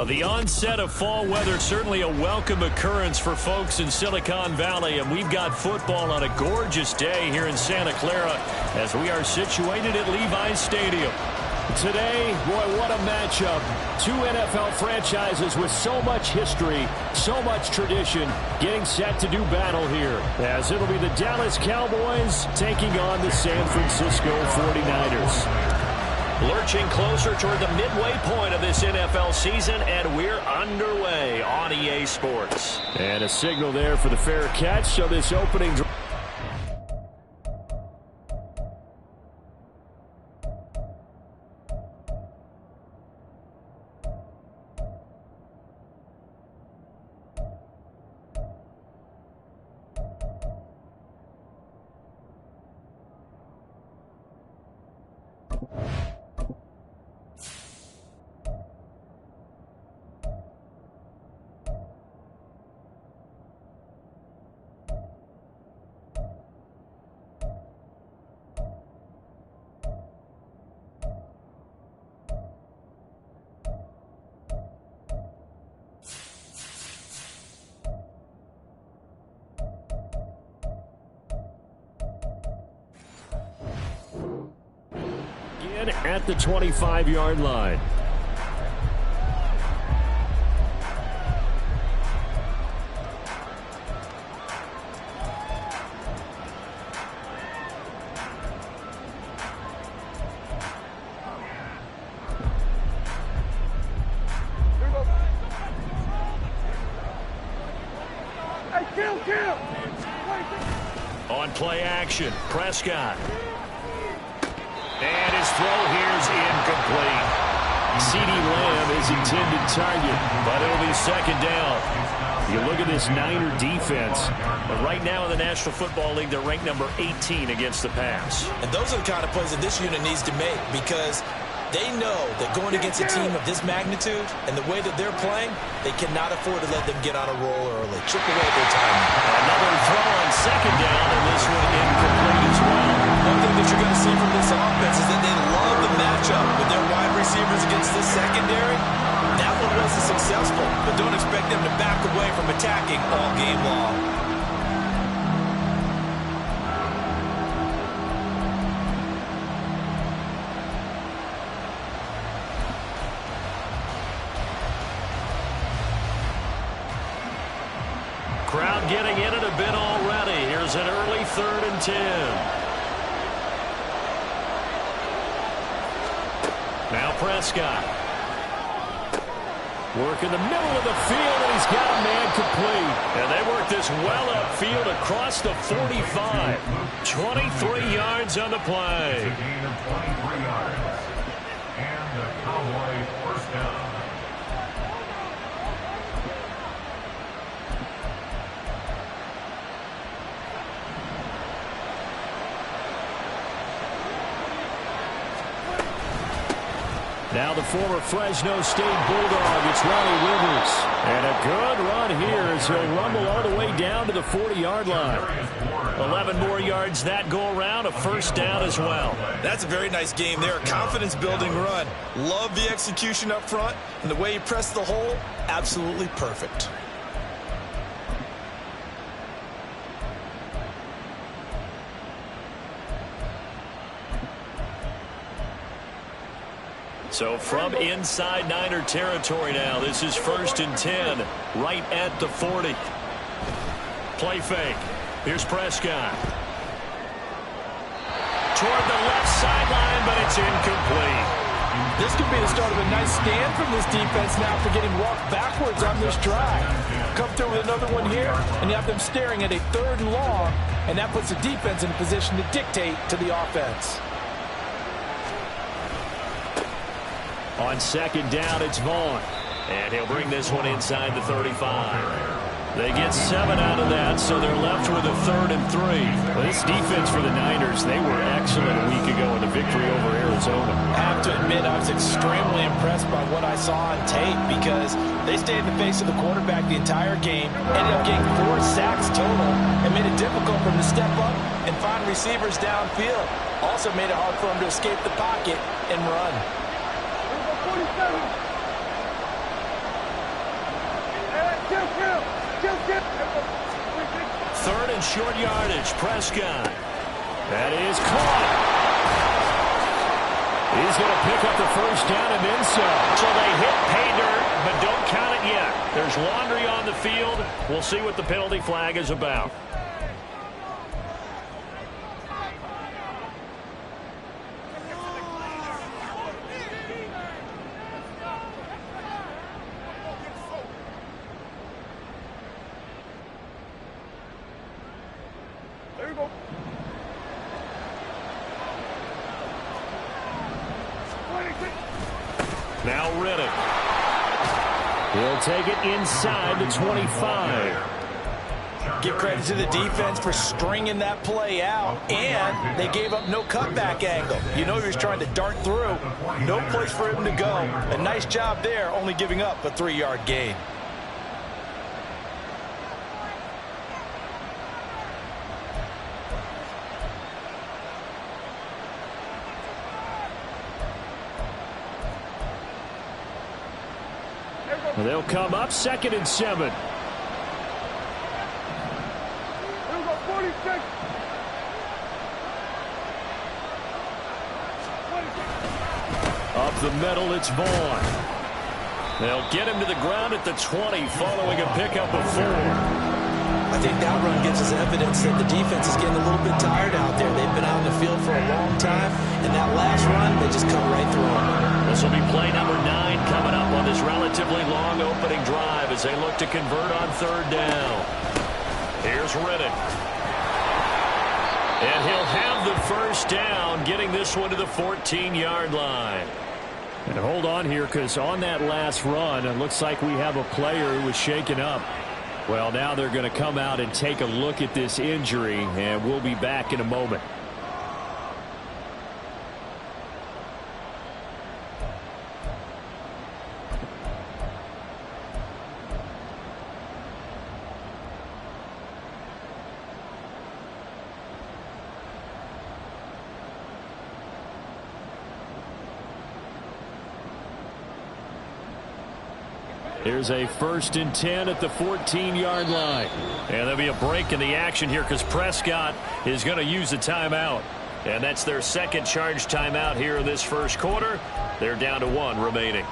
The onset of fall weather, certainly a welcome occurrence for folks in Silicon Valley, and we've got football on a gorgeous day here in Santa Clara as we are situated at Levi's Stadium. Today, boy, what a matchup. Two NFL franchises with so much history, so much tradition, getting set to do battle here, as it'll be the Dallas Cowboys taking on the San Francisco 49ers. Lurching closer toward the midway point of this NFL season, and we're underway on EA Sports. And a signal there for the fair catch, so this opening drive. At the 25-yard line. On play action, Prescott. And his throw here is incomplete. CeeDee Lamb is intended target, but it'll be second down. You look at this Niner defense. But right now in the National Football League, they're ranked number 18 against the pass. And those are the kind of plays that this unit needs to make, because they know that going against a team of this magnitude and the way that they're playing, they cannot afford to let them get on a roll early. Chip away at their timing. Another throw on second down, and this one incomplete as well. One thing that you're going to see from this offense is that they love the matchup with their wide receivers against this secondary. That one wasn't successful, but don't expect them to back away from attacking all game long. Crowd getting in it a bit already. Here's an early 3rd and 10. Now Prescott. Work in the middle of the field, and he's got a man complete. And they work this well upfield across the 45. 23 yards on the play. A gain of 23 yards. And the Cowboys first down. Now the former Fresno State Bulldog, it's Ronnie Rivers. And a good run here as he'll rumble all the way down to the 40-yard line. 11 more yards that go around, a first down as well. That's a very nice game there. Confidence-building run. Love the execution up front, and the way he pressed the hole, absolutely perfect. So from inside Niner territory now, this is 1st and 10, right at the 40. Play fake. Here's Prescott. Toward the left sideline, but it's incomplete. This could be the start of a nice stand from this defense now for getting walked backwards on this drive. Come through with another one here, and you have them staring at a 3rd and long, and that puts the defense in a position to dictate to the offense. On second down, it's Vaughn. And he'll bring this one inside the 35. They get 7 out of that, so they're left with a 3rd and 3. Well, this defense for the Niners, they were excellent a week ago in the victory over Arizona. I have to admit, I was extremely impressed by what I saw on tape, because they stayed in the face of the quarterback the entire game, ended up getting 4 sacks total, and made it difficult for him to step up and find receivers downfield. Also made it hard for him to escape the pocket and run. third and short yardage. Prescott. That is caught. He's going to pick up the first down and then some. So they hit pay dirt, but don't count it yet. There's laundry on the field. We'll see what the penalty flag is about. There you go. Now Riddick. He'll take it inside the 25. Give credit to the defense for stringing that play out, and they gave up no cutback angle. You know he was trying to dart through. No place for him to go. A nice job there, only giving up a 3-yard gain. They'll come up 2nd and 7. Up the middle, it's Vaughn. They'll get him to the ground at the 20 following a pickup of 4. I think that run gives us evidence that the defense is getting a little bit tired out there. They've been out in the field for a long time, and that last run, they just come right through them. This will be play number 9 coming up on this relatively long opening drive as they look to convert on 3rd down. Here's Riddick. And he'll have the first down, getting this one to the 14-yard line. And hold on here, because on that last run, it looks like we have a player who was shaken up. Well, now they're going to come out and take a look at this injury, and we'll be back in a moment. Here's a 1st and 10 at the 14-yard line. And there'll be a break in the action here because Prescott is going to use a timeout. And that's their second charge timeout here in this first quarter. They're down to 1 remaining.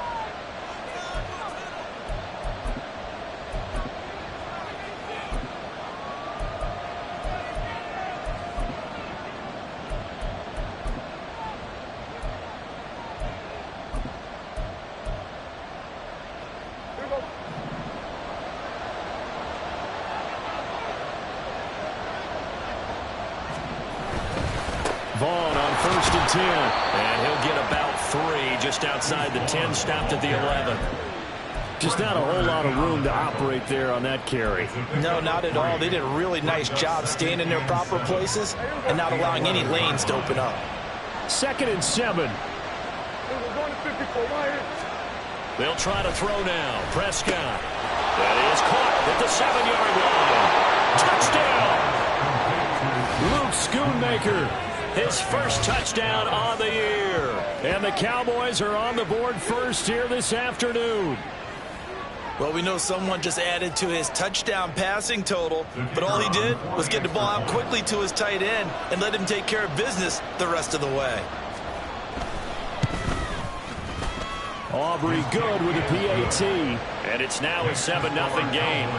Vaughn on 1st and 10. And he'll get about 3 just outside the 10, stopped at the 11. Just not a whole lot of room to operate there on that carry. No, not at all. They did a really nice job staying in their proper places and not allowing any lanes to open up. 2nd and 7. They'll try to throw now. Prescott. That is caught at the 7-yard line. Touchdown! Luke Schoonmaker. His first touchdown on the year. And the Cowboys are on the board first here this afternoon. Well, we know someone just added to his touchdown passing total, but all he did was get the ball out quickly to his tight end and let him take care of business the rest of the way. Aubrey good with a PAT. And it's now a 7-0 game.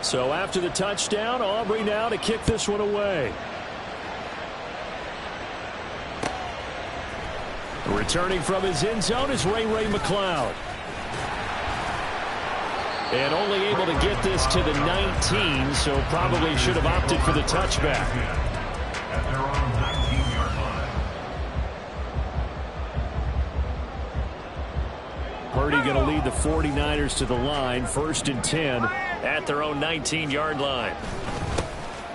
So after the touchdown, Aubrey now to kick this one away. Returning from his end zone is Ray McLeod. And only able to get this to the 19, so probably should have opted for the touchback. At their own 19-yard line. Purdy going to lead the 49ers to the line, 1st and 10 at their own 19-yard line.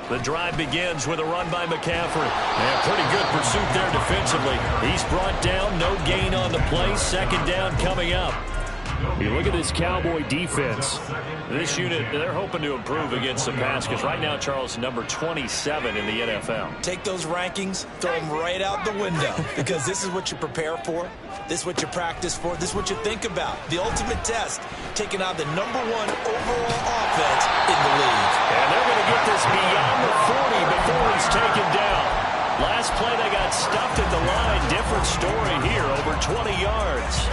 The drive begins with a run by McCaffrey. And pretty good pursuit there defensively. He's brought down, no gain on the play. 2nd down coming up. You look at this Cowboy defense. This unit, they're hoping to improve against the pass because right now, Charles, number 27 in the NFL. Take those rankings, throw them right out the window because this is what you prepare for. This is what you practice for. This is what you think about. The ultimate test, taking out the #1 overall offense in the league. And they're going to get this beyond the 40 before he's taken down. Last play, they got stuffed at the line. Different story here, over 20 yards.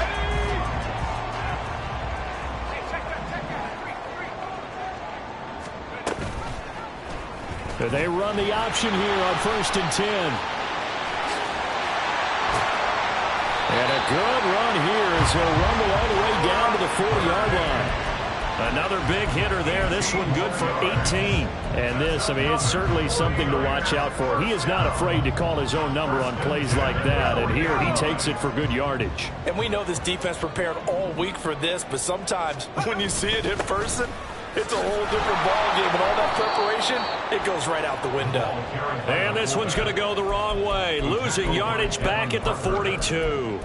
They run the option here on 1st and 10. And a good run here as he'll rumble all the way down to the 40-yard line. Another big hitter there. This one good for 18. And this, I mean, it's certainly something to watch out for. He is not afraid to call his own number on plays like that. And here he takes it for good yardage. And we know this defense prepared all week for this, but sometimes when you see it in person, it's a whole different ball game, and all that preparation, it goes right out the window. And this one's going to go the wrong way. Losing yardage back at the 42.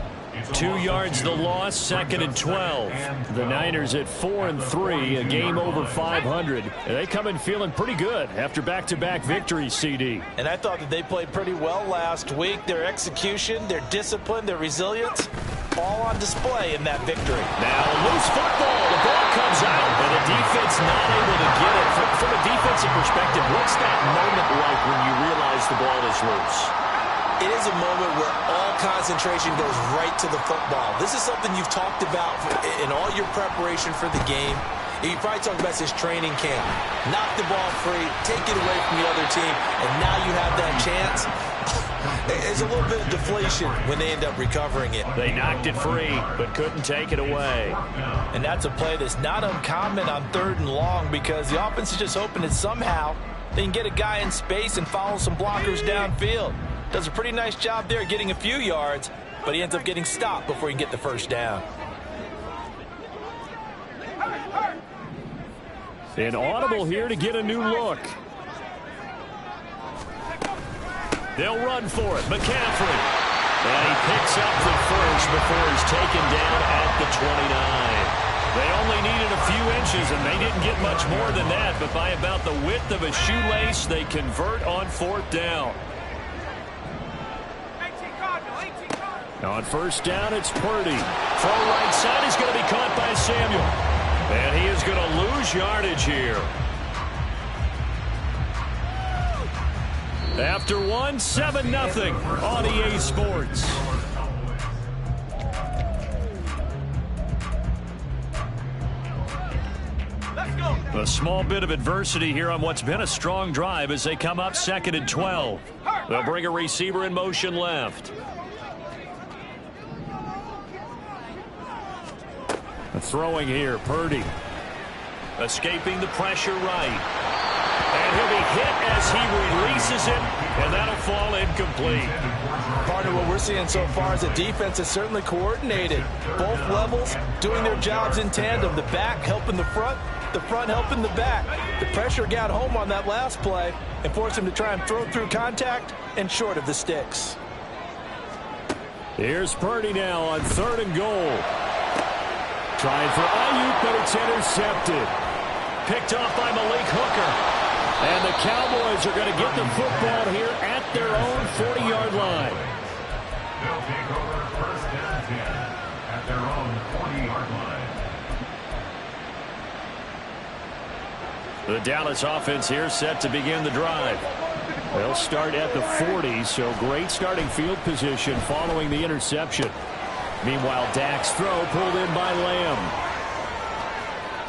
2 yards the loss, 2nd and 12. The Niners at 4-3, a game over 500. And they come in feeling pretty good after back-to-back victories, CD. And I thought that they played pretty well last week. Their execution, their discipline, their resilience, all on display in that victory. Now loose football. The ball comes out, and the defense not able to get it. From a defensive perspective, what's that moment like when you realize the ball is loose? It is a moment where all concentration goes right to the football. This is something you've talked about in all your preparation for the game. You probably talked about this training camp. Knock the ball free, take it away from the other team, and now you have that chance. There's a little bit of deflation when they end up recovering it. They knocked it free, but couldn't take it away. And that's a play that's not uncommon on 3rd and long because the offense is just hoping that somehow they can get a guy in space and follow some blockers downfield. Does a pretty nice job there getting a few yards, but he ends up getting stopped before he can get the first down. An audible here to get a new look. They'll run for it. McCaffrey. And he picks up the first before he's taken down at the 29. They only needed a few inches, and they didn't get much more than that. But by about the width of a shoelace, they convert on 4th down. On 1st down, it's Purdy. Throw right side is going to be caught by Samuel. And he is going to lose yardage here. After one, 7-0 on EA Sports. A small bit of adversity here on what's been a strong drive as they come up 2nd and 12. They'll bring a receiver in motion left. Throwing here, Purdy. Escaping the pressure right. And he'll be hit as he releases it, and that'll fall incomplete. Part of what we're seeing so far is the defense is certainly coordinated. Both levels doing their jobs in tandem. The back helping the front helping the back. The pressure got home on that last play and forced him to try and throw through contact and short of the sticks. Here's Purdy now on 3rd and goal. Trying for Ayuk, but it's intercepted. Picked off by Malik Hooker. And the Cowboys are going to get the football here at their own 40-yard line. They'll take over 1st and 10 at their own 40-yard line. The Dallas offense here set to begin the drive. They'll start at the 40, so great starting field position following the interception. Meanwhile, Dak's throw pulled in by Lamb.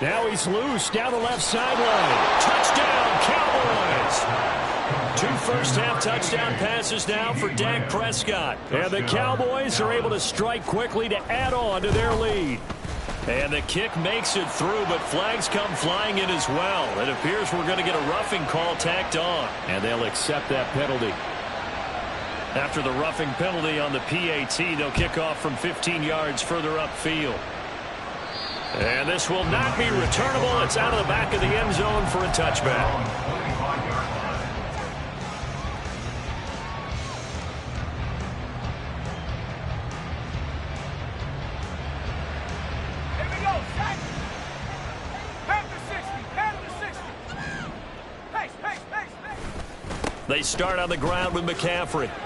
Now he's loose down the left sideline. Touchdown, Cowboys! 2 first-half touchdown passes now for Dak Prescott. And the Cowboys are able to strike quickly to add on to their lead. And the kick makes it through, but flags come flying in as well. It appears we're going to get a roughing call tacked on. And they'll accept that penalty. After the roughing penalty on the PAT, they'll kick off from 15 yards further upfield. And this will not be returnable. It's out of the back of the end zone for a touchback. They start on the ground with McCaffrey. Well,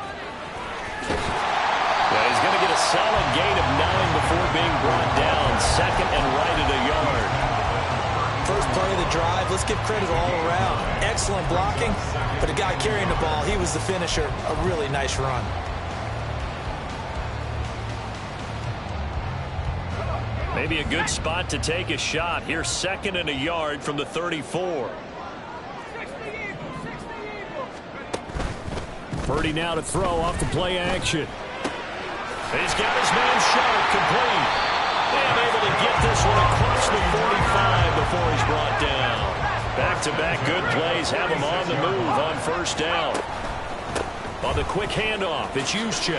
he's going to get a solid gain of 9 before being brought down. Second and right at a yard. First play of the drive, let's give credit all around. Excellent blocking, but the guy carrying the ball, he was the finisher. A really nice run. Maybe a good spot to take a shot. Here's second and a yard from the 34. Purdy now to throw off the play action. He's got his man shot complete. And able to get this one across the 45 before he's brought down. Back-to-back good plays have him on the move on first down. On the quick handoff, it's Juszczyk.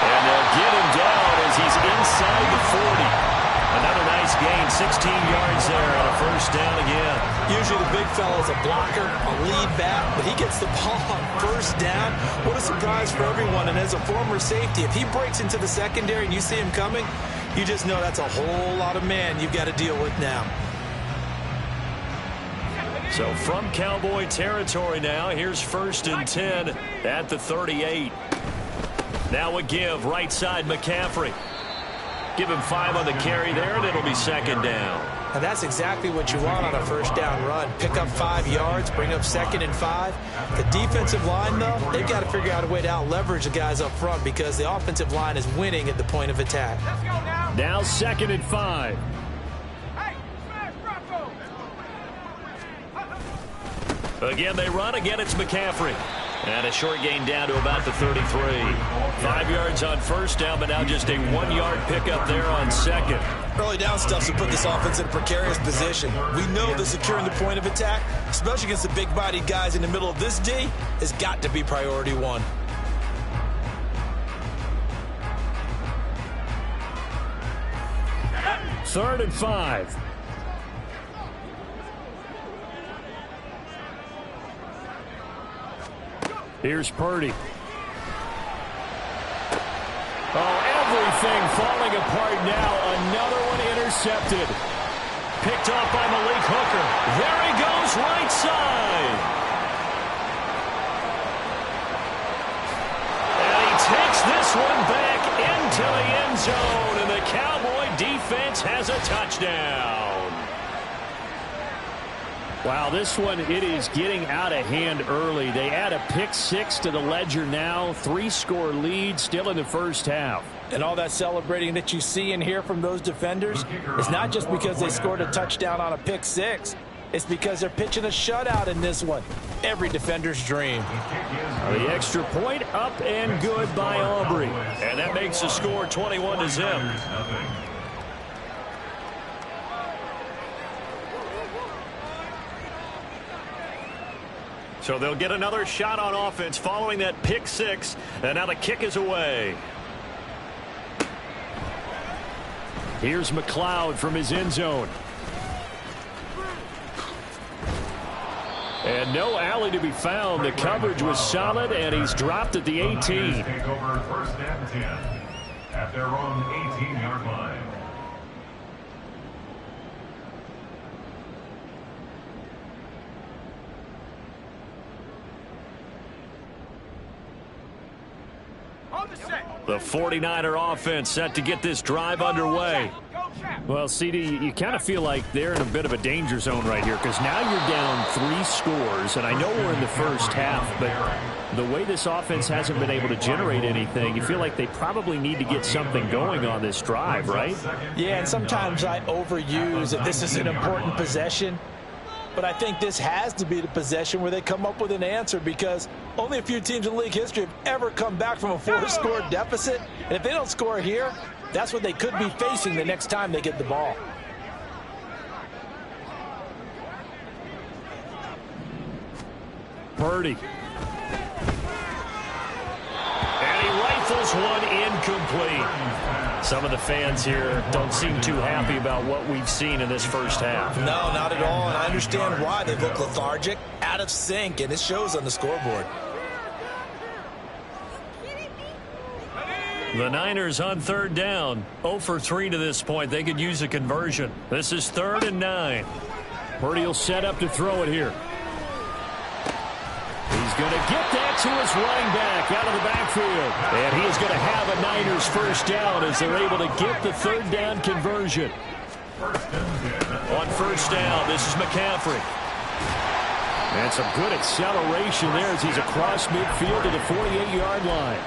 And they'll get him down as he's inside the 40. Another nice gain, 16 yards there on a first down again. Usually the big fella is a blocker, a lead back, but he gets the ball on first down. What a surprise for everyone. And as a former safety, if he breaks into the secondary and you see him coming, you just know that's a whole lot of man you've got to deal with now. So from Cowboy territory now, here's first and 10 at the 38. Now a give, right side McCaffrey. Give him 5 on the carry there, and it'll be second down. And that's exactly what you want on a first down run. Pick up 5 yards, bring up second and 5. The defensive line, though, they've got to figure out a way to out-leverage the guys up front because the offensive line is winning at the point of attack. Now second and 5. Again, they run. Again, it's McCaffrey. And a short gain down to about the 33. 5 yards on first down, but now just a 1-yard pickup there on second. Early down stuff to put this offense in a precarious position. We know that securing the point of attack, especially against the big-bodied guys in the middle of this D, has got to be priority 1. Third and 5. Here's Purdy. Oh, everything falling apart now. Another one intercepted. Picked off by Malik Hooker. There he goes, right side. And he takes this one back into the end zone, and the Cowboy defense has a touchdown. Wow, this one, it is getting out of hand early. They add a pick 6 to the ledger now. 3-score lead still in the first half. And all that celebrating that you see and hear from those defenders is not just because they scored a touchdown on a pick 6. It's because they're pitching a shutout in this one. Every defender's dream. The extra point up and good by Aubrey. And that makes the score 21-0. So they'll get another shot on offense following that pick 6. And now the kick is away. Here's McLeod from his end zone. And no alley to be found. The coverage was solid, and he's dropped at the 18. Take over first and 10 at their own 18-yard line. The 49er offense set to get this drive underway. Well, CD, you kind of feel like they're in a bit of a danger zone right here because now you're down 3 scores, and I know we're in the first half, but the way this offense hasn't been able to generate anything, you feel like they probably need to get something going on this drive, right? Yeah, and sometimes I overuse that this is an important possession. But I think this has to be the possession where they come up with an answer because only a few teams in league history have ever come back from a 4-score deficit. And if they don't score here, that's what they could be facing the next time they get the ball. Purdy. And he rifles one incomplete. Some of the fans here don't seem too happy about what we've seen in this first half. No, not at all, and I understand why. They look lethargic, out of sync, and it shows on the scoreboard. The Niners on third down. 0 for 3 to this point. They could use a conversion. This is 3rd and 9. Purdy will set up to throw it here. He's going to get that to his running back out of the backfield. And he is going to have a Niners first down as they're able to get the third down conversion. On first down, this is McCaffrey. And some good acceleration there as he's across midfield to the 48-yard line.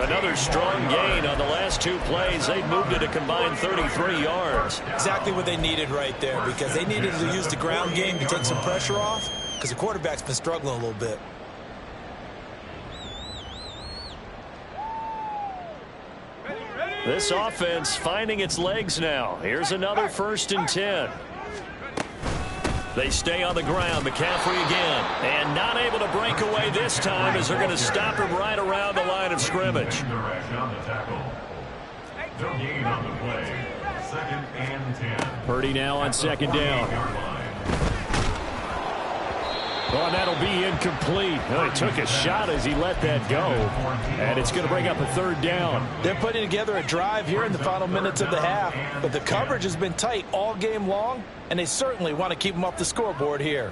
Another strong gain on the last two plays. They've moved it a combined 33 yards. Exactly what they needed right there, because they needed to use the ground game to take some pressure off, because the quarterback's been struggling a little bit. This offense finding its legs now. Here's another 1st and 10. They stay on the ground. McCaffrey again. And not able to break away this time as they're going to stop him right around the line of scrimmage. No gain on the play. 2nd and 10. Purdy now on 2nd down. Oh, and that'll be incomplete. Oh, he took a shot as he let that go. And it's going to bring up a 3rd down. They're putting together a drive here in the final minutes of the half, but the coverage has been tight all game long, and they certainly want to keep them off the scoreboard here.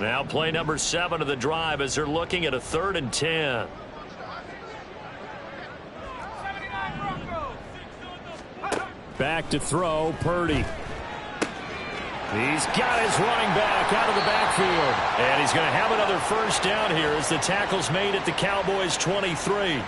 Now play number 7 of the drive as they're looking at a 3rd and 10. Back to throw, Purdy. He's got his running back out of the backfield. And he's going to have another first down here as the tackle's made at the Cowboys' 23.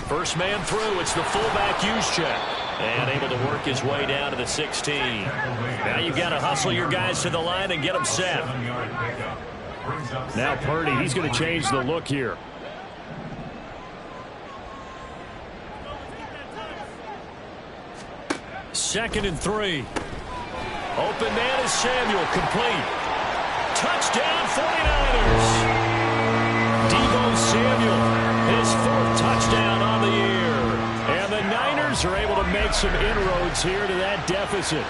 First man through, it's the fullback use check. And able to work his way down to the 16. Now you've got to hustle your guys to the line and get them set. Now Purdy, he's going to change the look here. Second and 3. Open man is Samuel, complete. Touchdown 49ers. Deebo Samuel, his 4th touchdown on the year. And the Niners are able to make some inroads here to that deficit.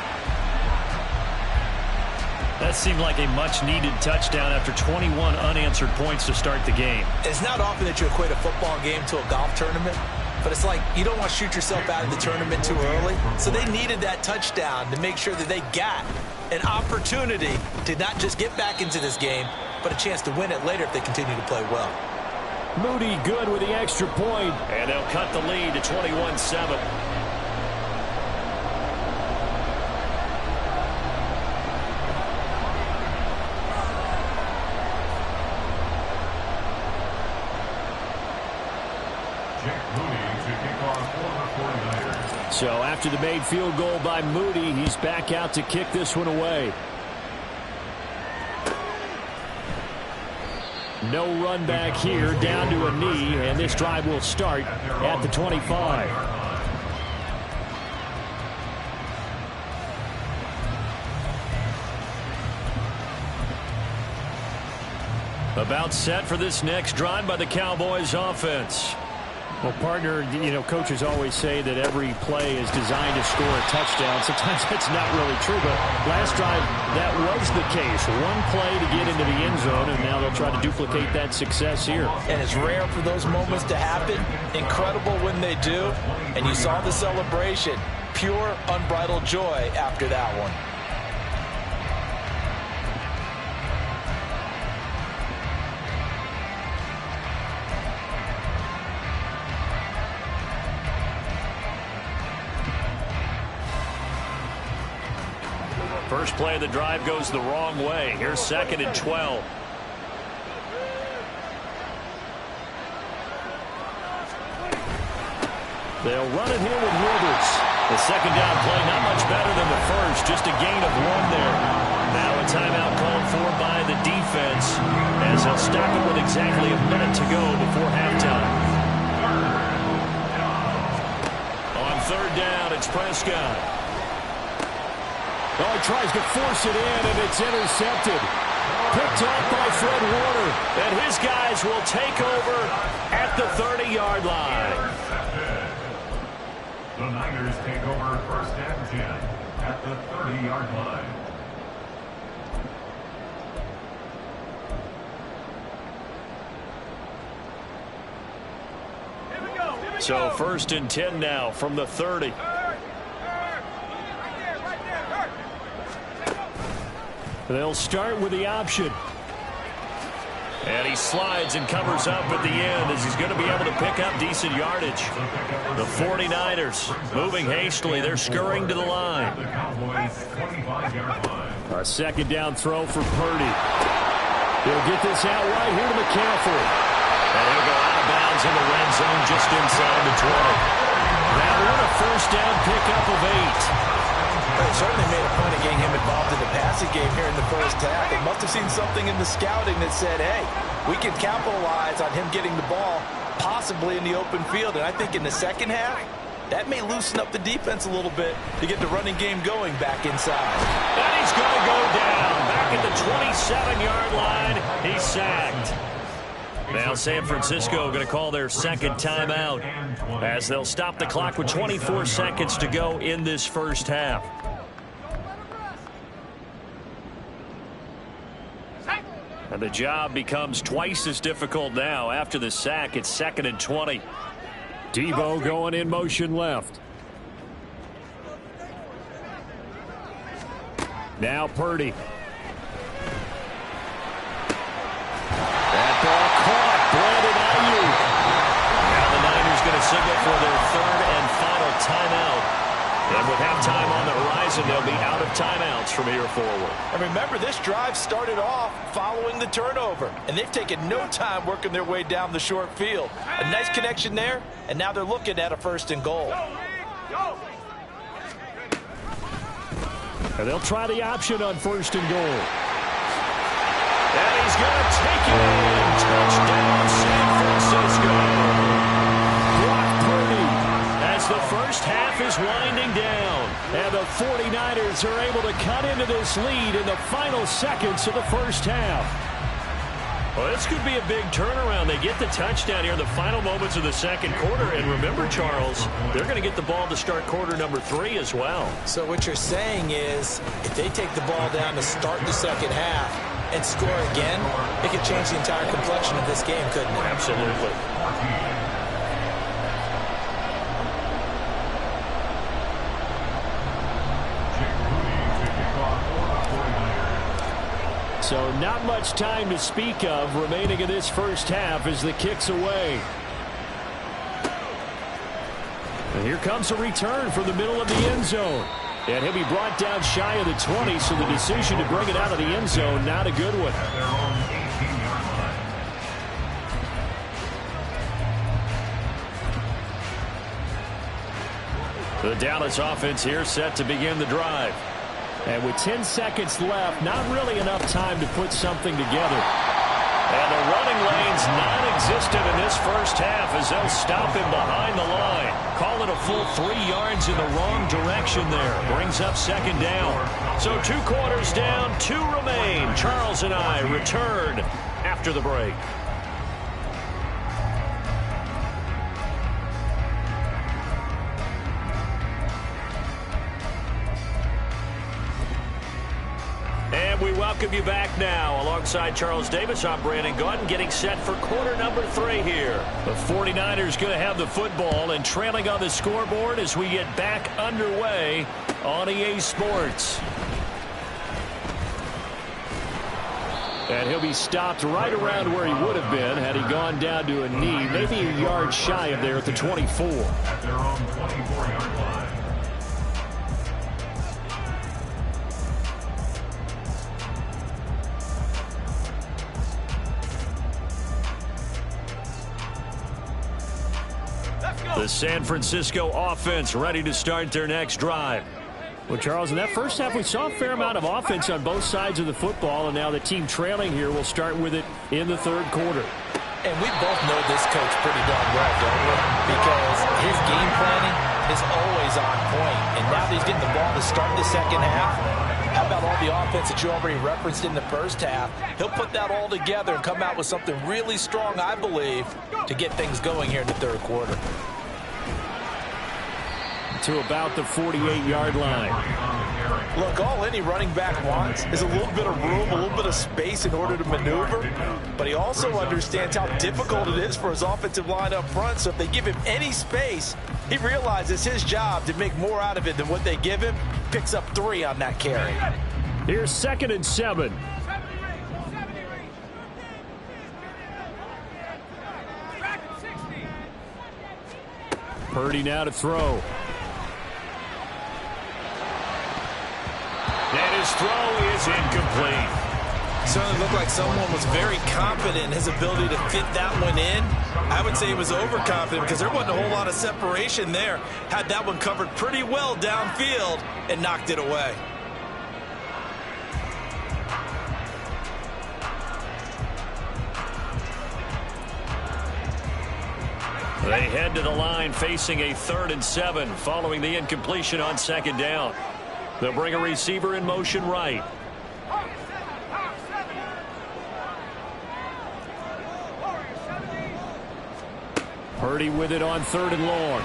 That seemed like a much-needed touchdown after 21 unanswered points to start the game. It's not often that you equate a football game to a golf tournament, but it's like you don't want to shoot yourself out of the tournament too early. So they needed that touchdown to make sure that they got an opportunity to not just get back into this game, but a chance to win it later if they continue to play well. Moody good with the extra point, and they'll cut the lead to 21-7. So after the made field goal by Moody, he's back out to kick this one away. No run back here, down to a knee, and this drive will start at the 25. About set for this next drive by the Cowboys offense. Well, partner, coaches always say that every play is designed to score a touchdown. Sometimes that's not really true, but last drive, that was the case. One play to get into the end zone, and now they'll try to duplicate that success here. And it's rare for those moments to happen. Incredible when they do. And you saw the celebration. Pure, unbridled joy after that one. First play of the drive goes the wrong way. Here's 2nd and 12. They'll run it here with Rivers. The second down play not much better than the first. Just a gain of 1 there. Now a timeout called for by the defense as they'll stop it with exactly a minute to go before halftime. On 3rd down, it's Prescott. Oh, he tries to force it in, and it's intercepted. picked off by Fred Warner. And his guys will take over at the 30-yard line. The Niners take over first and 10 at the 30-yard line. So first and 10 now from the 30. They'll start with the option. And he slides and covers up at the end as he's going to be able to pick up decent yardage. The 49ers moving hastily. They're scurrying to the line. The Cowboys 25-yard line. A second down throw for Purdy. He'll get this out right here to McCaffrey. And he'll go out of bounds in the red zone just inside the 20. That one a first down pickup of 8. They certainly made a point of getting him involved in the passing game here in the first half. They must have seen something in the scouting that said, hey, we can capitalize on him getting the ball possibly in the open field. And I think in the second half, that may loosen up the defense a little bit to get the running game going back inside. And he's going to go down back at the 27-yard line. He's sacked. Now San Francisco going to call their second timeout as they'll stop the clock with 24 seconds to go in this first half. And the job becomes twice as difficult now. After the sack, it's 2nd and 20. Debo going in motion left. Now Purdy. That ball caught. Brandon Ayuk. Now the Niners going to signal for their third and final timeout. And with halftime on the horizon, they'll be out of timeouts from here forward. And remember, this drive started off following the turnover. And they've taken no time working their way down the short field. A nice connection there, and now they're looking at a 1st and goal. And they'll try the option on 1st and goal. And he's going to take it in. Touchdown, San Francisco. Brock Purdy as the first half is winding down. And the 49ers are able to cut into this lead in the final seconds of the first half. Well, this could be a big turnaround. They get the touchdown here in the final moments of the second quarter. And remember, Charles, they're going to get the ball to start quarter number 3 as well. So what you're saying is if they take the ball down to start the second half and score again, it could change the entire complexion of this game, couldn't it? Absolutely. So not much time to speak of remaining in this first half as the kick's away. And here comes a return from the middle of the end zone. And he'll be brought down shy of the 20, so the decision to bring it out of the end zone, not a good one. At their own 18-yard line. The Dallas offense here set to begin the drive. And with 10 seconds left, not really enough time to put something together. And the running lane's non-existent in this first half as they'll stop him behind the line. Call it a full 3 yards in the wrong direction there. Brings up 2nd down. So 2 quarters down, 2 remain. Charles and I return after the break. We welcome you back now. Alongside Charles Davis, I'm Brandon Gaudin, getting set for quarter number 3 here. The 49ers going to have the football and trailing on the scoreboard as we get back underway on EA Sports. And he'll be stopped right around where he would have been had he gone down to a knee, maybe a yard shy of there at the 24. At their own 24-yard line. The San Francisco offense ready to start their next drive. Well, Charles, in that first half, we saw a fair amount of offense on both sides of the football, and now the team trailing here will start with it in the third quarter. And we both know this coach pretty darn well, don't we? Because his game planning is always on point. And now that he's getting the ball to start the second half, how about all the offense that you already referenced in the first half. He'll put that all together and come out with something really strong, I believe, to get things going here in the third quarter. To about the 48-yard line. Look, all any running back wants is a little bit of room, a little bit of space in order to maneuver, but he also understands how difficult it is for his offensive line up front, so if they give him any space, he realizes his job to make more out of it than what they give him, picks up 3 on that carry. Here's 2nd and 7. Purdy now to throw. And his throw is incomplete. Certainly looked like someone was very confident in his ability to fit that one in. I would say he was overconfident because there wasn't a whole lot of separation there. Had that one covered pretty well downfield and knocked it away. They head to the line facing a 3rd and 7 following the incompletion on 2nd down. They'll bring a receiver in motion right. Purdy with it on 3rd and long.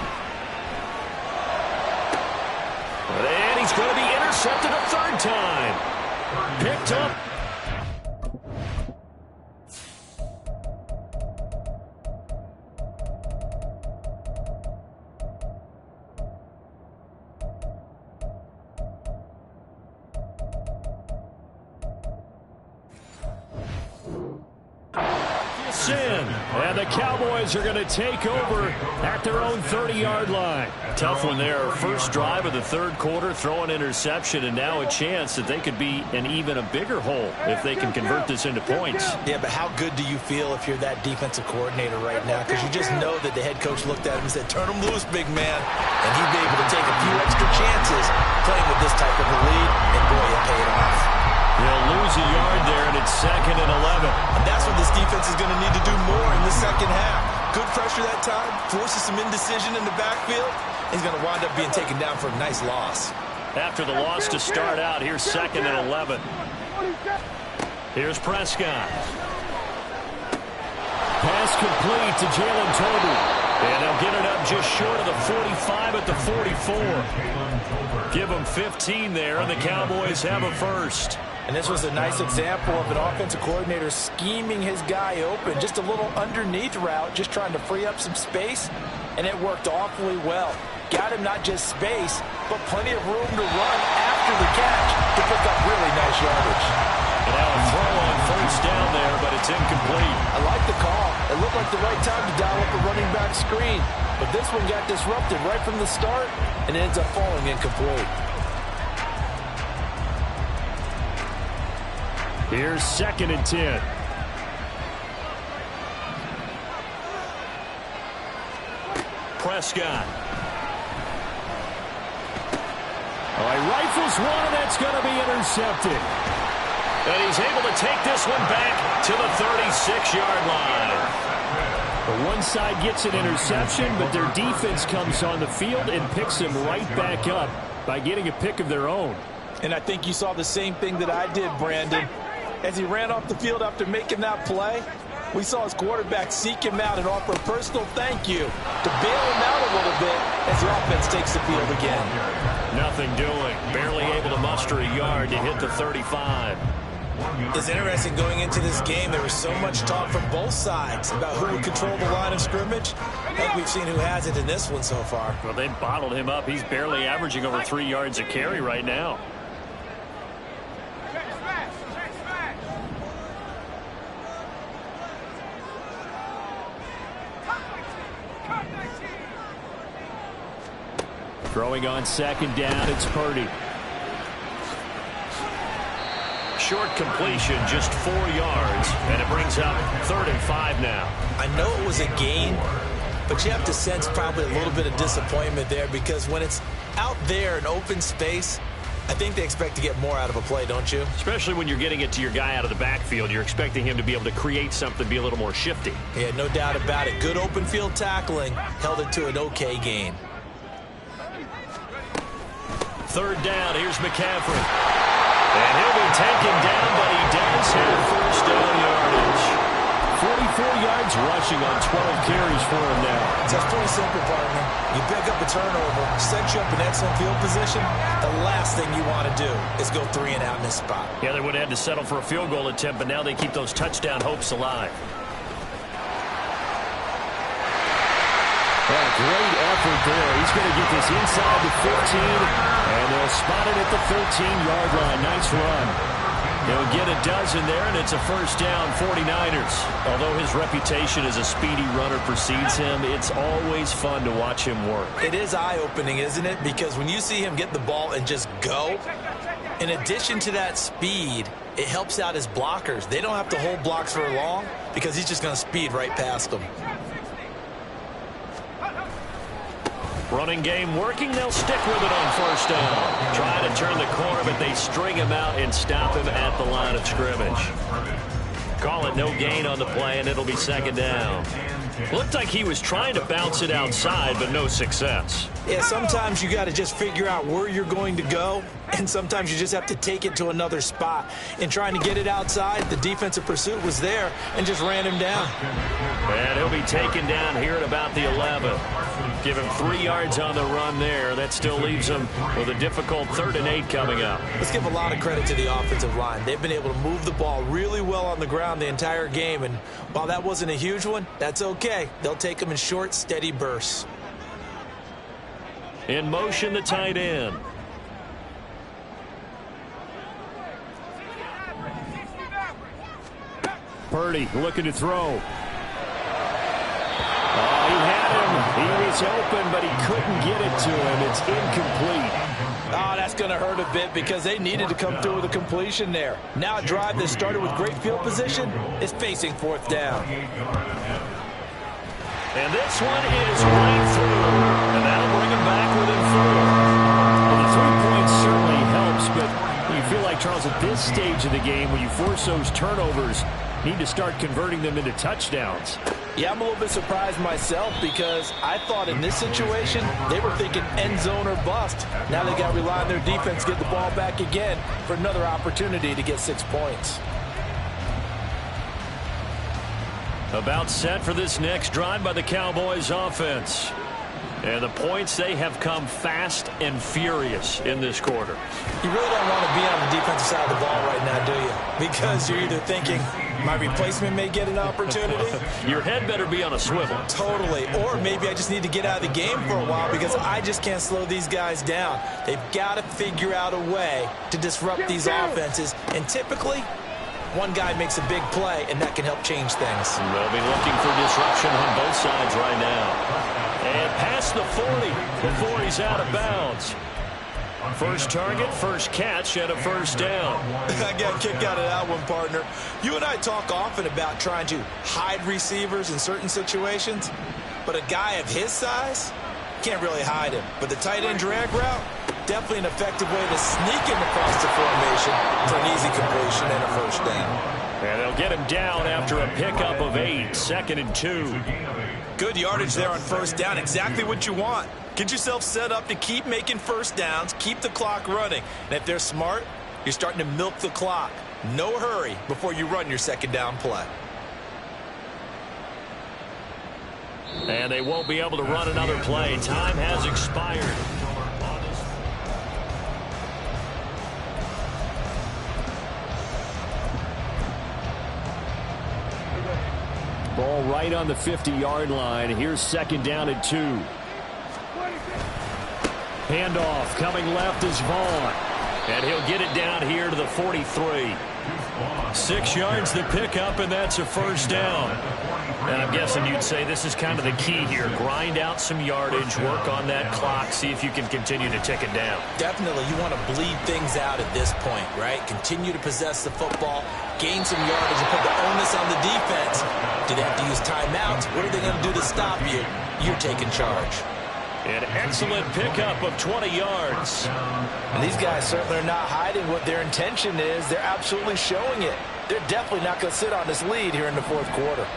And he's going to be intercepted a 3rd time. Picked up. And the Cowboys are going to take over at their own 30-yard line. Tough one there. First drive of the 3rd quarter, throw an interception, and now a chance that they could be in even a bigger hole if they can convert this into points. Yeah, but how good do you feel if you're that defensive coordinator right now? Because you just know that the head coach looked at him and said, turn him loose, big man. And he'd be able to take a few extra chances playing with this type of a lead, and boy, it paid off. They'll lose a yard there, and it's 2nd and 11. And that's what this defense is going to need to do more in the second half. Good pressure that time, forces some indecision in the backfield. He's going to wind up being taken down for a nice loss. After the loss to start out, here's 2nd and 11. Here's Prescott. Pass complete to Jalen Toby. And they'll get it up just short of the 45 at the 44. Give them 15 there, and the Cowboys have a first. And this was a nice example of an offensive coordinator scheming his guy open. Just a little underneath route, just trying to free up some space, and it worked awfully well. Got him not just space, but plenty of room to run after the catch to pick up really nice yardage. And now a throw on 1st down there, but it's incomplete. I like the call. It looked like the right time to dial up a running back screen, but this one got disrupted right from the start and ends up falling incomplete. Here's 2nd and 10. Prescott. Oh, he rifles one, and that's going to be intercepted. And he's able to take this one back to the 36-yard line. The one side gets an interception, but their defense comes on the field and picks them right back up by getting a pick of their own. And I think you saw the same thing that I did, Brandon. As he ran off the field after making that play, we saw his quarterback seek him out and offer a personal thank you to bail him out a little bit as the offense takes the field again. Nothing doing. Barely able to muster a yard to hit the 35. It's interesting going into this game. There was so much talk from both sides about who would control the line of scrimmage. I think we've seen who has it in this one so far. Well, they bottled him up. He's barely averaging over 3 yards a carry right now. Throwing on 2nd down, it's Purdy. Short completion, just 4 yards, and it brings up 3rd and 5 now. I know it was a gain, but you have to sense probably a little bit of disappointment there because when it's out there in open space, I think they expect to get more out of a play, don't you? Especially when you're getting it to your guy out of the backfield. You're expecting him to be able to create something, be a little more shifty. Yeah, no doubt about it. Good open field tackling, held it to an okay gain. third down. Here's McCaffrey. And he'll be taken down, but he does have first down yardage. 44 yards rushing on 12 carries for him now. It's just pretty simple, partner. You pick up a turnover, set you up in excellent field position. The last thing you want to do is go 3 and out in this spot. Yeah, they would have had to settle for a field goal attempt, but now they keep those touchdown hopes alive. Well, great effort there. He's going to get this inside the 15, and they'll spot it at the 13-yard line. Nice run. He'll get a dozen there, and it's a first down, 49ers. Although his reputation as a speedy runner precedes him, it's always fun to watch him work. It is eye-opening, isn't it? Because when you see him get the ball and just go, in addition to that speed, it helps out his blockers. They don't have to hold blocks for long because he's just going to speed right past them. Running game working. They'll stick with it on first down. Trying to turn the corner, but they string him out and stop him at the line of scrimmage. Call it no gain on the play, and it'll be second down. Looked like he was trying to bounce it outside, but no success. Yeah, sometimes you got to just figure out where you're going to go, and sometimes you just have to take it to another spot. In trying to get it outside, the defensive pursuit was there and just ran him down. And he'll be taken down here at about the 11. Give him 3 yards on the run there. That still leaves him with a difficult 3rd and 8 coming up. Let's give a lot of credit to the offensive line. They've been able to move the ball really well on the ground the entire game, and while that wasn't a huge one, that's okay. They'll take them in short, steady bursts. In motion, the tight end. Purdy looking to throw. Oh, he had him. He was open, but he couldn't get it to him. It's incomplete. Oh, that's going to hurt a bit because they needed to come through with a completion there. Now a drive that started with great field position is facing 4th down. And this one is right through. And that'll bring him back within 4. Well, the 3 points certainly helps, but you feel like, Charles, at this stage of the game, when you force those turnovers, need to start converting them into touchdowns. Yeah, I'm a little bit surprised myself because I thought in this situation they were thinking end zone or bust. Now they got to rely on their defense, get the ball back again for another opportunity to get 6 points. About set for this next drive by the Cowboys offense. And the points, they have come fast and furious in this quarter. You really don't want to be on the defensive side of the ball right now, do you? Because you're either thinking, my replacement may get an opportunity. Your head better be on a swivel. Totally. Or maybe I just need to get out of the game for a while because I just can't slow these guys down. They've got to figure out a way to disrupt these offenses. And typically, one guy makes a big play, and that can help change things. They'll be looking for disruption on both sides right now. And past the 40 before he's out of bounds. First target, first catch, and a first down. I got a kick out of that one, partner. You and I talk often about trying to hide receivers in certain situations, but a guy of his size can't really hide him. But the tight end drag route, definitely an effective way to sneak him across the formation for an easy completion and a first down. And they'll get him down after a pickup of 8, 2nd and 2. Good yardage there on first down, exactly what you want. Get yourself set up to keep making first downs, keep the clock running. And if they're smart, you're starting to milk the clock. No hurry before you run your second down play. And they won't be able to run another play. Time has expired. Ball right on the 50-yard line. Here's 2nd down and 2. Handoff coming left is Vaughn. And he'll get it down here to the 43. 6 yards the pickup, and that's a first down. And I'm guessing you'd say this is kind of the key here. Grind out some yardage, work on that clock, see if you can continue to tick it down. Definitely, you want to bleed things out at this point, right? Continue to possess the football, gain some yardage, and put the onus on the defense. Do they have to use timeouts? What are they going to do to stop you? You're taking charge. An excellent pickup of 20 yards. And these guys certainly are not hiding what their intention is. They're absolutely showing it. They're definitely not going to sit on this lead here in the 4th quarter.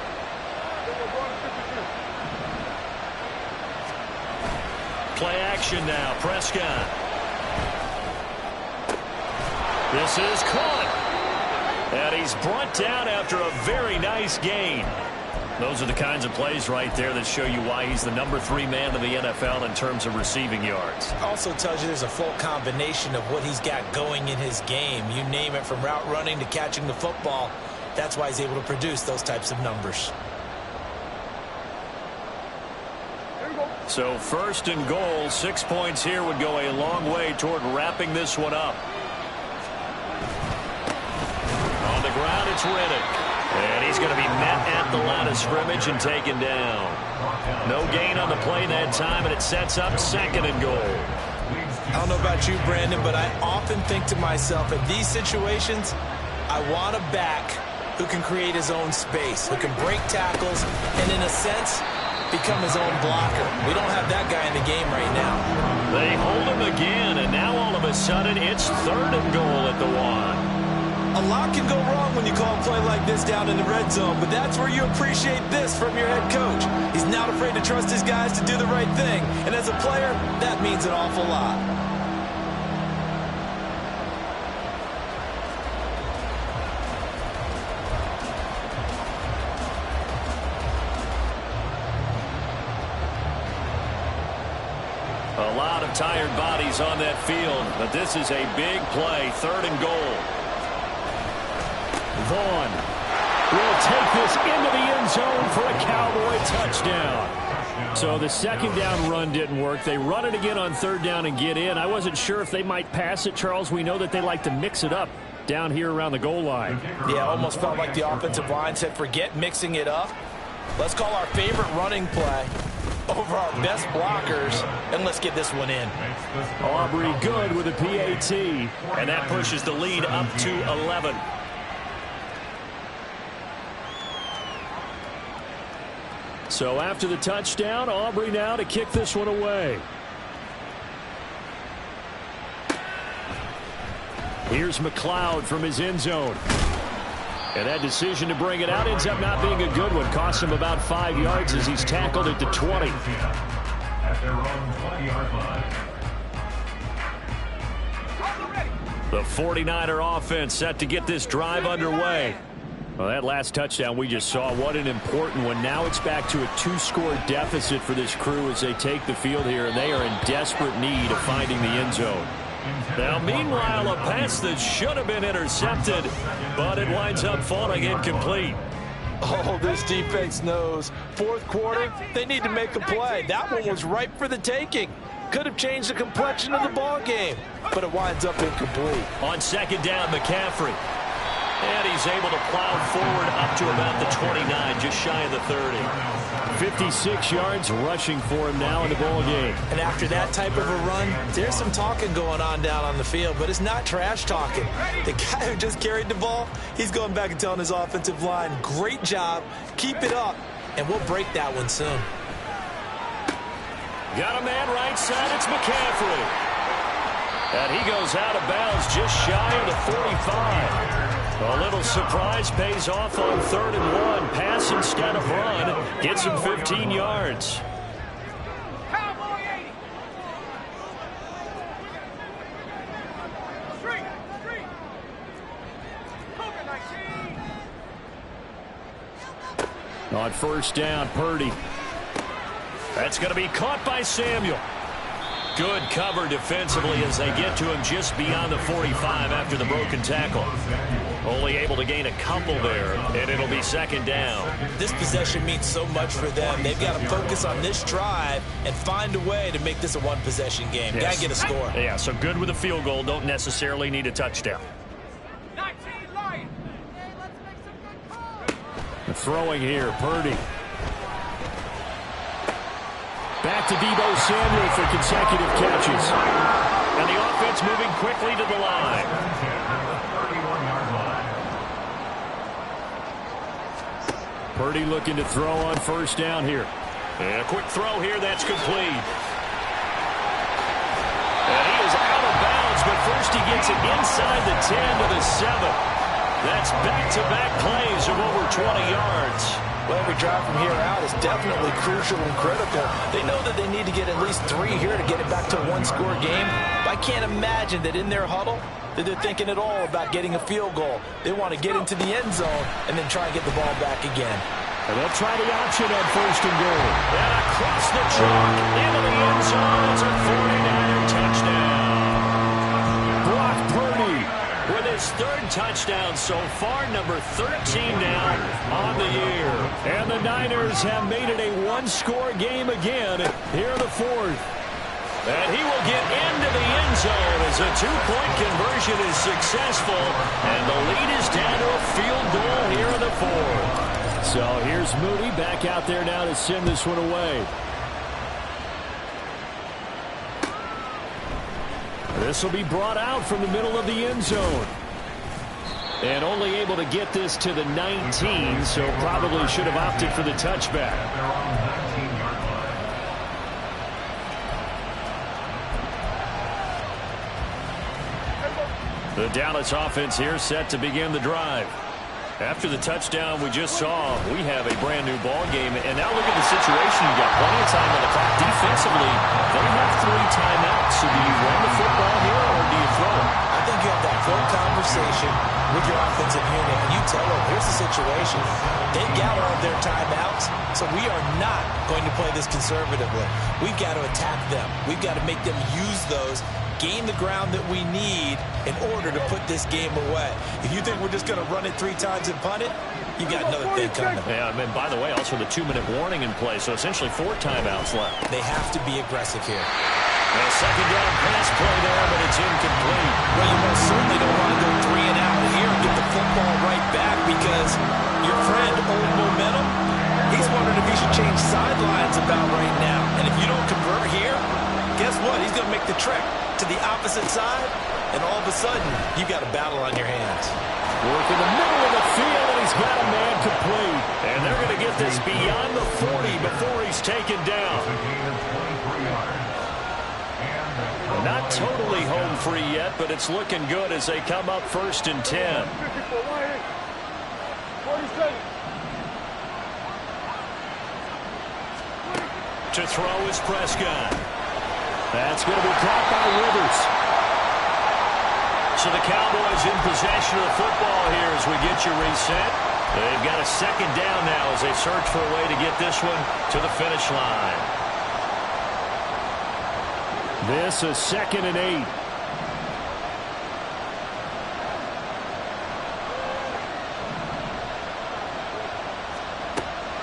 Play action now. Prescott. This is caught. And he's brought down after a very nice gain. Those are the kinds of plays right there that show you why he's the #3 man in the NFL in terms of receiving yards. Also tells you there's a full combination of what he's got going in his game. You name it, from route running to catching the football. That's why he's able to produce those types of numbers. So 1st and goal, 6 points here would go a long way toward wrapping this one up. On the ground, it's Riddick. And he's going to be met at the line of scrimmage and taken down. No gain on the play that time, and it sets up 2nd and goal. I don't know about you, Brandon, but I often think to myself, in these situations, I want a back who can create his own space, who can break tackles, and in a sense, become his own blocker. We don't have that guy in the game right now. They hold him again, and now all of a sudden, it's 3rd and goal at the 1. A lot can go wrong when you call a play like this down in the red zone, but that's where you appreciate this from your head coach. He's not afraid to trust his guys to do the right thing, and as a player, that means an awful lot. A lot of tired bodies on that field, but this is a big play, 3rd and goal. Vaughn will take this into the end zone for a Cowboy touchdown. So the 2nd down run didn't work. They run it again on 3rd down and get in. I wasn't sure if they might pass it, Charles. We know that they like to mix it up down here around the goal line. Yeah, almost felt like the offensive line said, forget mixing it up. Let's call our favorite running play over our best blockers, and let's get this one in. Aubrey good with a PAT, and that pushes the lead up to 11. So after the touchdown, Aubrey now to kick this one away. Here's McLeod from his end zone. And that decision to bring it out ends up not being a good one. Cost him about 5 yards as he's tackled at the 20. At their own 20-yard line. The 49er offense set to get this drive underway. Well, that last touchdown we just saw, what an important one. Now it's back to a 2-score deficit for this crew as they take the field here, and they are in desperate need of finding the end zone. Now, meanwhile, a pass that should have been intercepted, but it winds up falling incomplete. Oh, this defense knows. 4th quarter, they need to make a play. That one was ripe for the taking. Could have changed the complexion of the ball game, but it winds up incomplete. On 2nd down, McCaffrey. And he's able to plow forward up to about the 29, just shy of the 30. 56 yards rushing for him now in the ball game. And after that type of a run, there's some talking going on down on the field, but it's not trash talking. The guy who just carried the ball, he's going back and telling his offensive line, great job, keep it up, and we'll break that one soon. Got a man right side, it's McCaffrey. And he goes out of bounds just shy of the 45. A little surprise pays off on 3rd and 1. Pass instead of run. Gets him 15 yards. On 1st down, Purdy. That's going to be caught by Samuel. Good cover defensively as they get to him just beyond the 45 after the broken tackle. Only able to gain a couple there, and it'll be 2nd down. This possession means so much for them. They've got to focus on this drive and find a way to make this a one-possession game. Yes. Got to get a score. Yeah, so good with a field goal. Don't necessarily need a touchdown. Throwing here, Purdy. Back to Deebo Samuel for consecutive catches. And the offense moving quickly to the line. Purdy looking to throw on 1st down here. And a quick throw here, that's complete. And he is out of bounds, but first he gets it inside the 10 to the 7. That's back-to-back plays of over 20 yards. Well, every drive from here out is definitely crucial and critical. They know that they need to get at least 3 here to get it back to a one-score game. But I can't imagine that in their huddle that they're thinking at all about getting a field goal. They want to get into the end zone and then try and get the ball back again. And they'll try the option on 1st and goal. And across the chalk into the end zone. It's a 49er touchdown. Brock Purdy with his 3rd touchdown so far, number 13 now on the year. And the Niners have made it a one-score game again here in the 4th. And he will get into the end zone as a 2-point conversion is successful. And the lead is down to a field goal here in the 4th. So here's Moody back out there now to send this one away. This will be brought out from the middle of the end zone. And only able to get this to the 19, so probably should have opted for the touchback. The Dallas offense here set to begin the drive. After the touchdown we just saw, we have a brand new ball game. And now look at the situation. You've got plenty of time on the clock. Defensively, they have 3 timeouts. So do you run the football here or do you throw it? I think you have that full conversation with your offensive unit, and you tell them, here's the situation. They gather all their timeouts, so we are not going to play this conservatively. We've got to attack them. We've got to make them use those, gain the ground that we need in order to put this game away. If you think we're just going to run it 3 times and punt it, you got another thing coming. Yeah, and by the way, also the 2-minute warning in play, so essentially 4 timeouts left. They have to be aggressive here. A 2nd down pass play there, but it's incomplete. Well, you most certainly don't want to go 3 and out here and get the football right back because your friend, Old Momentum, he's wondering if he should change sidelines about right now. And if you don't convert here, guess what? He's going to make the trek to the opposite side, and all of a sudden, you've got a battle on your hands. Work in the middle of the field, and he's got a man complete. And they're going to get this beyond the 40 before he's taken down. Not totally home free yet, but it's looking good as they come up 1st and 10. To throw is Prescott. That's going to be caught by Rivers. So the Cowboys in possession of the football here as we get you reset. They've got a 2nd down now as they search for a way to get this one to the finish line. This is 2nd and 8.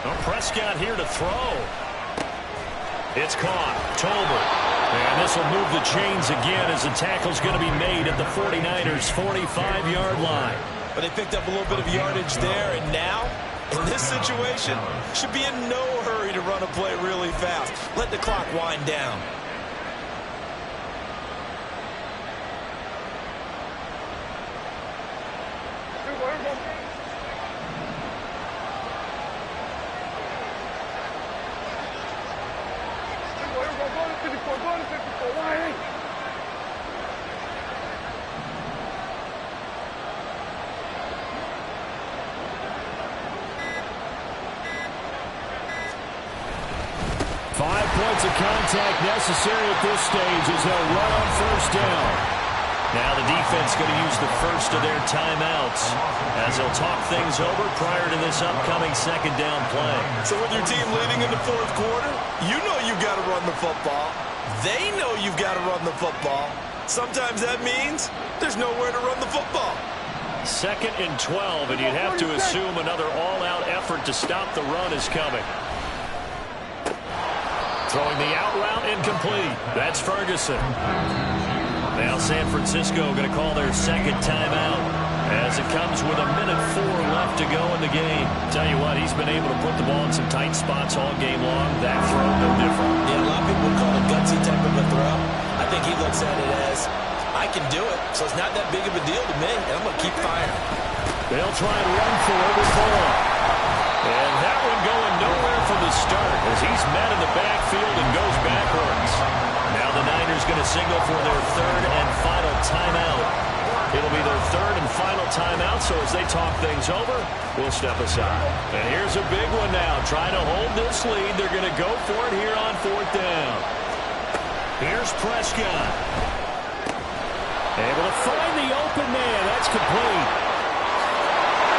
Well, Prescott here to throw. It's caught. Tolbert. And this will move the chains again as the tackle's going to be made at the 49ers' 45-yard line. But they picked up a little bit of yardage there, and now, in this situation, should be in no hurry to run a play really fast. Let the clock wind down. Of contact necessary at this stage as they'll run on 1st down. Now the defense going to use the first of their timeouts as they'll talk things over prior to this upcoming 2nd down play. So with your team leading in the 4th quarter, you know you've got to run the football. They know you've got to run the football. Sometimes that means there's nowhere to run the football. 2nd and 12, and you'd have to assume another all-out effort to stop the run is coming. Throwing the out route incomplete. That's Ferguson. Now San Francisco going to call their 2nd timeout as it comes with 1:04 left to go in the game. Tell you what, he's been able to put the ball in some tight spots all game long. That throw, no different. Yeah, a lot of people would call it a gutsy type of a throw. I think he looks at it as, I can do it, so it's not that big of a deal to me, and I'm going to keep firing. They'll try and run for over 4. And that one going nowhere from the start as he's met in the backfield and goes backwards. Now the Niners going to signal for their 3rd and final timeout. It'll be their third and final timeout, so as they talk things over, we'll step aside. And here's a big one now. Trying to hold this lead. They're going to go for it here on fourth down. Here's Prescott. Able to find the open man. That's complete.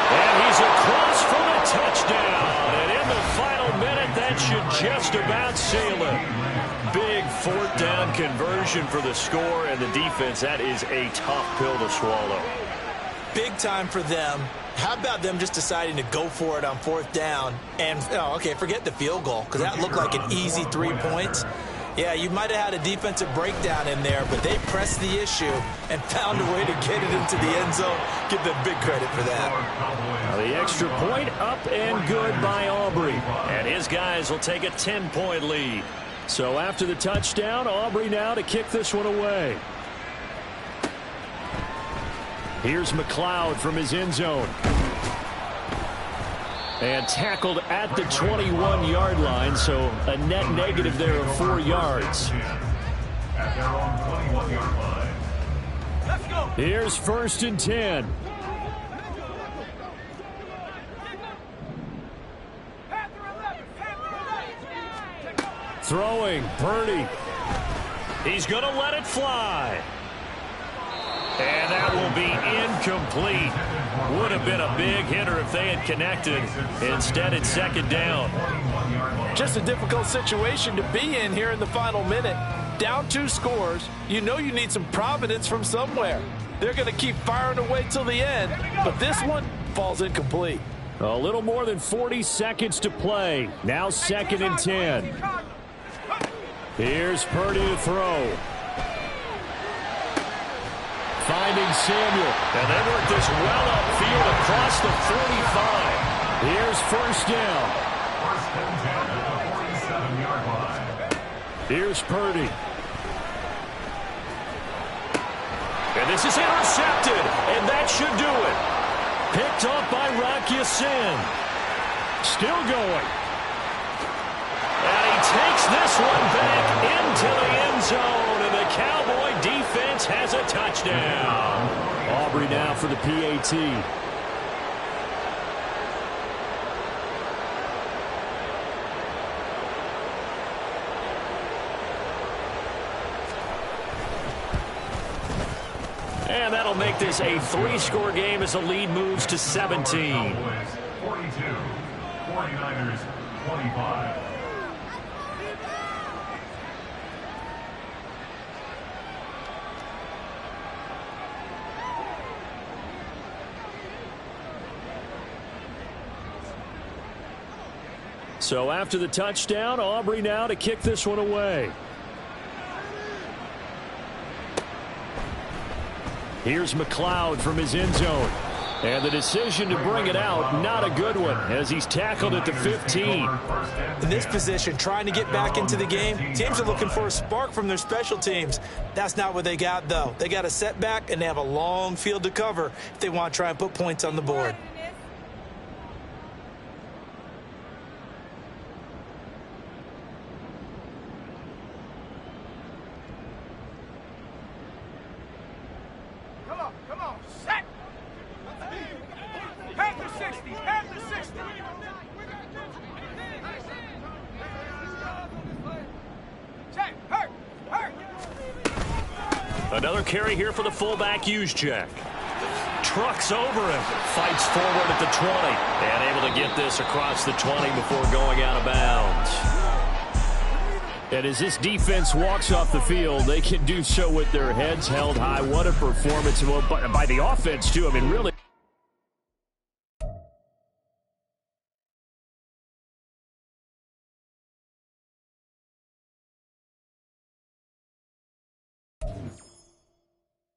And he's across for a touchdown. And in the final minute, that should just about seal it. Big fourth down conversion for the score, and the defense, that is a tough pill to swallow. Big time for them. How about them just deciding to go for it on fourth down? And, okay, forget the field goal, because that looked like an easy 3 points. Yeah, you might have had a defensive breakdown in there, but they pressed the issue and found a way to get it into the end zone. Give them big credit for that. Now the extra point up and good by Aubrey. And his guys will take a 10-point lead. So after the touchdown, Aubrey now to kick this one away. Here's McLeod from his end zone. And tackled at the 21-yard line, so a net negative there of 4 yards. At their own 21-yard line. Let's go. Here's first and 10. Throwing, Purdy. He's going to let it fly. And that will be incomplete. Would have been a big hitter if they had connected. Instead, it's second down. Just a difficult situation to be in here in the final minute. Down 2 scores. You know you need some providence from somewhere. They're going to keep firing away till the end, but this one falls incomplete. A little more than 40 seconds to play. Now second and 10. Here's Purdy to throw. Finding Samuel. And they work this well upfield across the 45. Here's first down. First and 10 at the 47-yard line. Here's Purdy. And this is intercepted. And that should do it. Picked up by Rock Ya-Sin. Still going. And he takes this one back into the end zone. And the Cowboy defense has a touchdown. Aubrey now for the PAT. And that'll make this a 3-score game as the lead moves to 17. Cowboys 42, 49ers 25. So after the touchdown, Aubrey now to kick this one away. Here's McLeod from his end zone. And the decision to bring it out, not a good one, as he's tackled at the 15. In this position, trying to get back into the game, teams are looking for a spark from their special teams. That's not what they got, though. They got a setback, and they have a long field to cover if they want to try and put points on the board. Come on, set! Head to 60, head to 60! Check, hurt, hurt! Another carry here for the fullback, Juszczyk. Trucks over him, fights forward at the 20, and able to get this across the 20 before going out of bounds. And as this defense walks off the field, they can do so with their heads held high. What a performance by the offense, too. I mean, really.